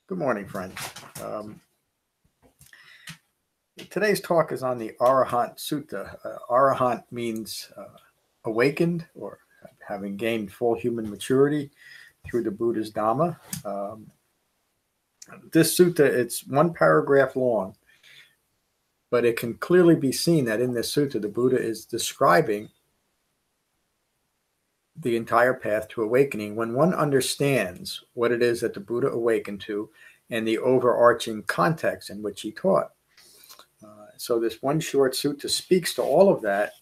Good morning, friends. Today's talk is on the Arahant Sutta. Arahant means awakened or having gained full human maturity through the Buddha's Dhamma. This sutta, it's one paragraph long, but it can clearly be seen that in this sutta, the Buddha is describing the entire path to awakening. When one understands what it is that the Buddha awakened to and the overarching context in which he taught. So this one short sutta speaks to all of that,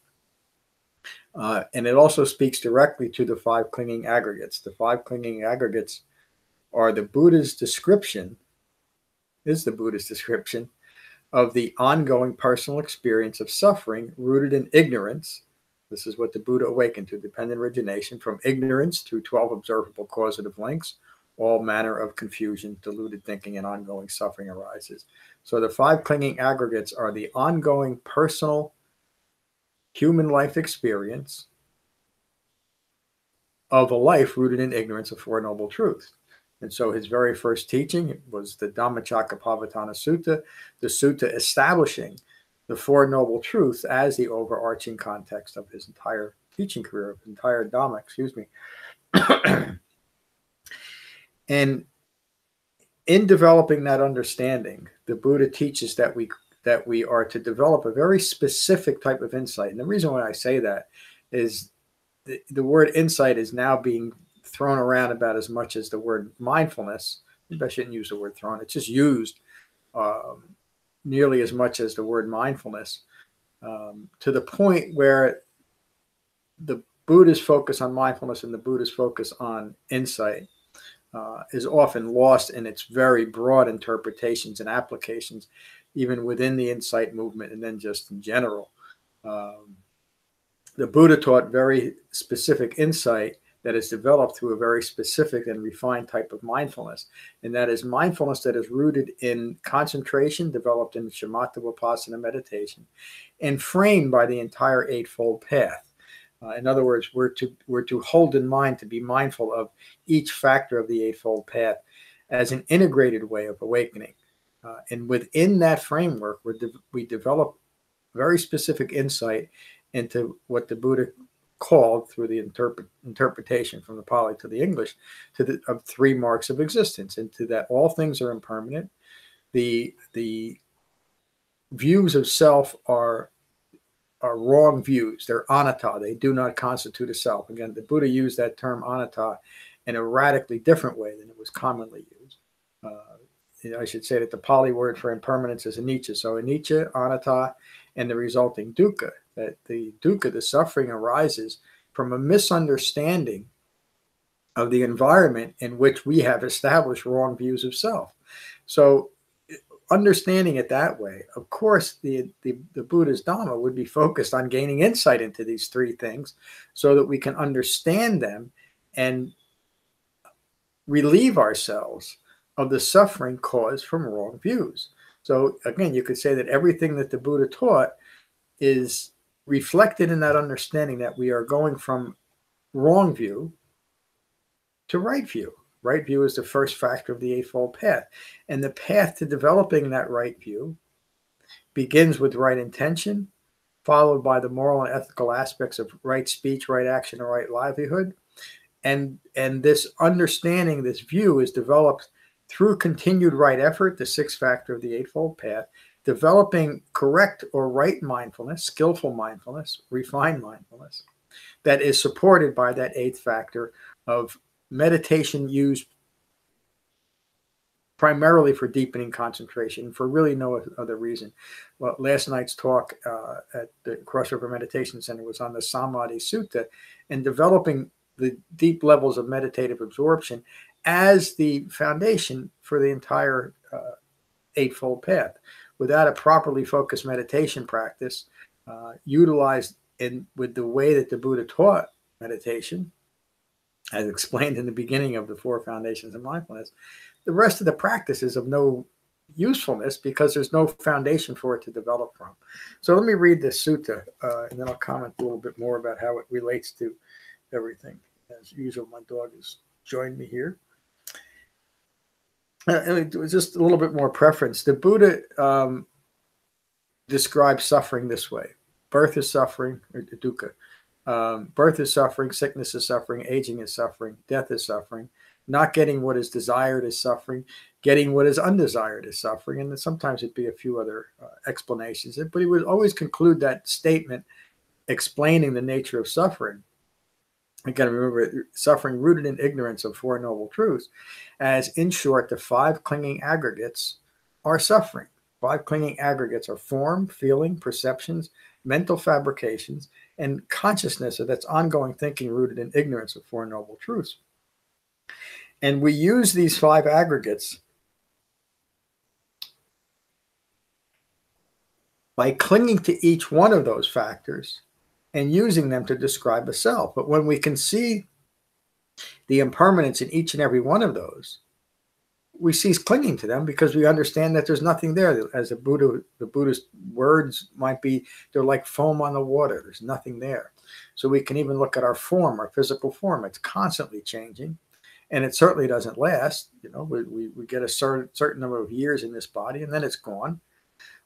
and it also speaks directly to the five clinging aggregates. The five clinging aggregates are the Buddha's description of the ongoing personal experience of suffering rooted in ignorance. This is what the Buddha awakened to, dependent origination, from ignorance through 12 observable causative links. All manner of confusion, deluded thinking, and ongoing suffering arises. So the five clinging aggregates are the ongoing personal human life experience of a life rooted in ignorance of Four Noble Truths. And so his very first teaching was the Dhammacakkappavattana Sutta, the sutta establishing the Four Noble Truths as the overarching context of his entire teaching career, of his entire Dhamma, And in developing that understanding, the Buddha teaches that we are to develop a very specific type of insight. And the reason why I say that is the word insight is now being thrown around about as much as the word mindfulness. Maybe I shouldn't use the word thrown. It's just used nearly as much as the word mindfulness, to the point where the Buddha's focus on mindfulness and the Buddha's focus on insight is often lost in its very broad interpretations and applications, even within the insight movement and then just in general. The Buddha taught very specific insight that is developed through a very specific and refined type of mindfulness. And that is mindfulness that is rooted in concentration, developed in shamatha vipassana meditation, and framed by the entire Eightfold Path. In other words, we're to hold in mind, to be mindful of each factor of the Eightfold Path as an integrated way of awakening. And within that framework, we develop very specific insight into what the Buddha called, through the interpretation from the Pali to the English, of three marks of existence, into that all things are impermanent. The views of self are wrong views. They're anatta. They do not constitute a self. Again, the Buddha used that term anatta in a radically different way than it was commonly used. I should say that the Pali word for impermanence is anicca. So anicca, anatta, and the resulting dukkha. That the dukkha, the suffering, arises from a misunderstanding of the environment in which we have established wrong views of self. So understanding it that way, of course, the Buddha's Dhamma would be focused on gaining insight into these three things so that we can understand them and relieve ourselves of the suffering caused from wrong views. So again, you could say that everything that the Buddha taught is reflected in that understanding that we are going from wrong view to right view. Right view is the first factor of the Eightfold Path. And the path to developing that right view begins with right intention, followed by the moral and ethical aspects of right speech, right action, and right livelihood. And this understanding, this view, is developed through continued right effort, the sixth factor of the Eightfold Path, developing correct or right mindfulness, skillful mindfulness, refined mindfulness, that is supported by that eighth factor of meditation used primarily for deepening concentration, for really no other reason. Well, last night's talk at the Cross River Meditation Center was on the Samadhi Sutta and developing the deep levels of meditative absorption as the foundation for the entire Eightfold Path. Without a properly focused meditation practice, utilized with the way that the Buddha taught meditation, as explained in the beginning of the Four Foundations of Mindfulness, the rest of the practice is of no usefulness because there's no foundation for it to develop from. So let me read this sutta, and then I'll comment a little bit more about how it relates to everything. As usual, my dog has joined me here. just a little bit more preference. The Buddha describes suffering this way: birth is suffering, or dukkha. Birth is suffering, sickness is suffering, aging is suffering, death is suffering. Not getting what is desired is suffering. Getting what is undesired is suffering. And then sometimes it'd be a few other explanations. But he would always conclude that statement explaining the nature of suffering. Again, remember, suffering rooted in ignorance of Four Noble Truths, as, in short, the five clinging aggregates are suffering. Five clinging aggregates are form, feeling, perceptions, mental fabrications, and consciousness, so that's ongoing thinking rooted in ignorance of Four Noble Truths. And we use these five aggregates by clinging to each one of those factors and using them to describe a self. But when we can see the impermanence in each and every one of those, we cease clinging to them because we understand that there's nothing there. As the Buddhist words might be, they're like foam on the water. There's nothing there. So we can even look at our form, our physical form. It's constantly changing, and it certainly doesn't last. You know, we get a certain number of years in this body, and then it's gone.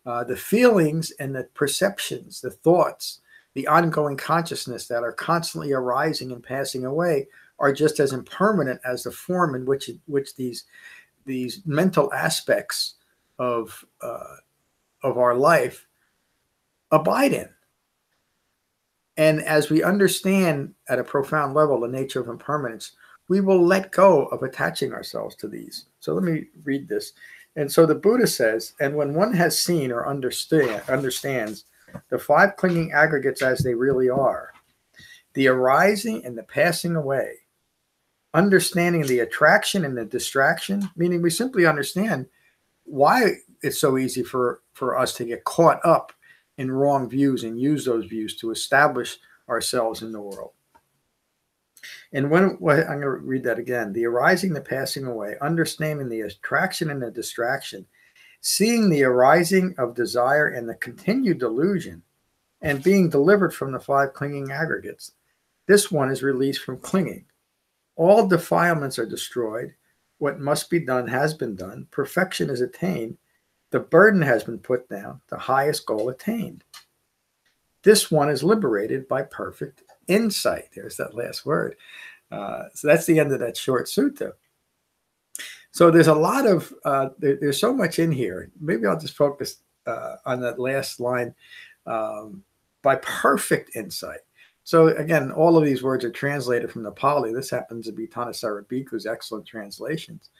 The feelings and the perceptions, the thoughts, the ongoing consciousness that are constantly arising and passing away are just as impermanent as the form in which these mental aspects of our life abide in. And as we understand at a profound level the nature of impermanence, we will let go of attaching ourselves to these. So let me read this. And so the Buddha says, and when one has seen or understands the five clinging aggregates as they really are, the arising and the passing away, understanding the attraction and the distraction, meaning we simply understand why it's so easy for us to get caught up in wrong views and use those views to establish ourselves in the world. And I'm going to read that again. The arising, the passing away, understanding the attraction and the distraction, seeing the arising of desire and the continued delusion, and being delivered from the five clinging aggregates. This one is released from clinging. All defilements are destroyed. What must be done has been done. Perfection is attained. The burden has been put down. The highest goal attained. This one is liberated by perfect insight. There's that last word. So that's the end of that short sutta. So there's a lot of, there's so much in here. Maybe I'll just focus on that last line, by perfect insight. So again, all of these words are translated from the Pali. This happens to be Thanissaro Bhikkhu's excellent translations.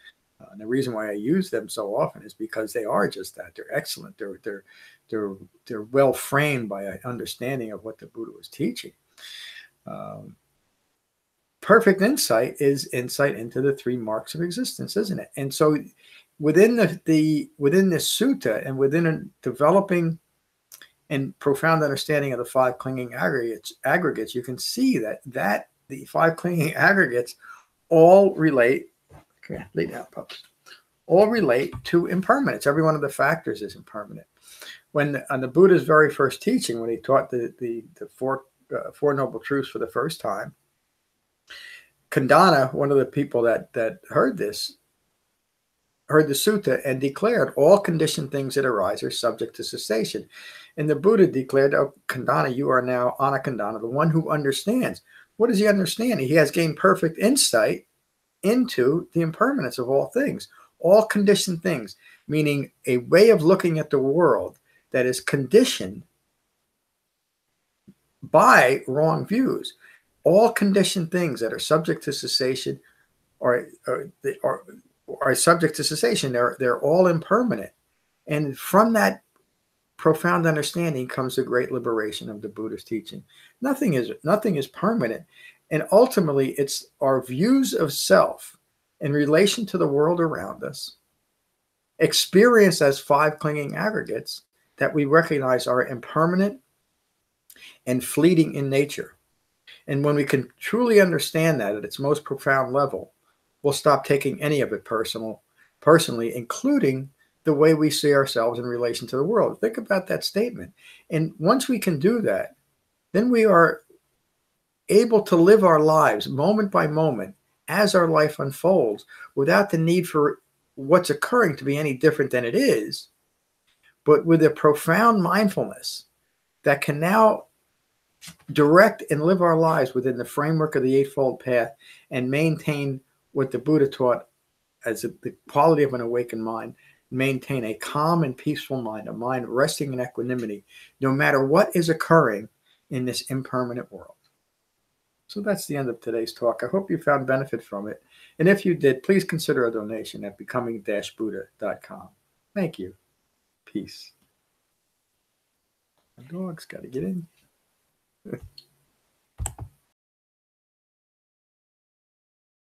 And the reason why I use them so often is because they are just that. They're excellent. They're well framed by an understanding of what the Buddha was teaching. Perfect insight is insight into the three marks of existence, isn't it? And so within within this sutta and within a developing and profound understanding of the five clinging aggregates, you can see that the five clinging aggregates all relate. Okay, lay down, pups. All relate to impermanence. Every one of the factors is impermanent. When on the Buddha's very first teaching, when he taught the Four Noble Truths for the first time, Kandana, one of the people that heard the sutta and declared all conditioned things that arise are subject to cessation. And the Buddha declared, "Oh, Kandana, you are now Anakandana, the one who understands." What does he understand? He has gained perfect insight into the impermanence of all things, all conditioned things, meaning a way of looking at the world that is conditioned by wrong views. All conditioned things that are subject to cessation are subject to cessation. They're all impermanent. And from that profound understanding comes the great liberation of the Buddha's teaching. Nothing is permanent. And ultimately, it's our views of self in relation to the world around us, experienced as five clinging aggregates, that we recognize are impermanent and fleeting in nature. And when we can truly understand that at its most profound level, we'll stop taking any of it personally, including the way we see ourselves in relation to the world. Think about that statement. And once we can do that, then we are able to live our lives moment by moment as our life unfolds without the need for what's occurring to be any different than it is, but with a profound mindfulness that can now direct and live our lives within the framework of the Eightfold Path and maintain what the Buddha taught as the quality of an awakened mind, maintain a calm and peaceful mind, a mind resting in equanimity, no matter what is occurring in this impermanent world. So that's the end of today's talk. I hope you found benefit from it. And if you did, please consider a donation at becoming-buddha.com. Thank you. Peace. My dog's got to get in.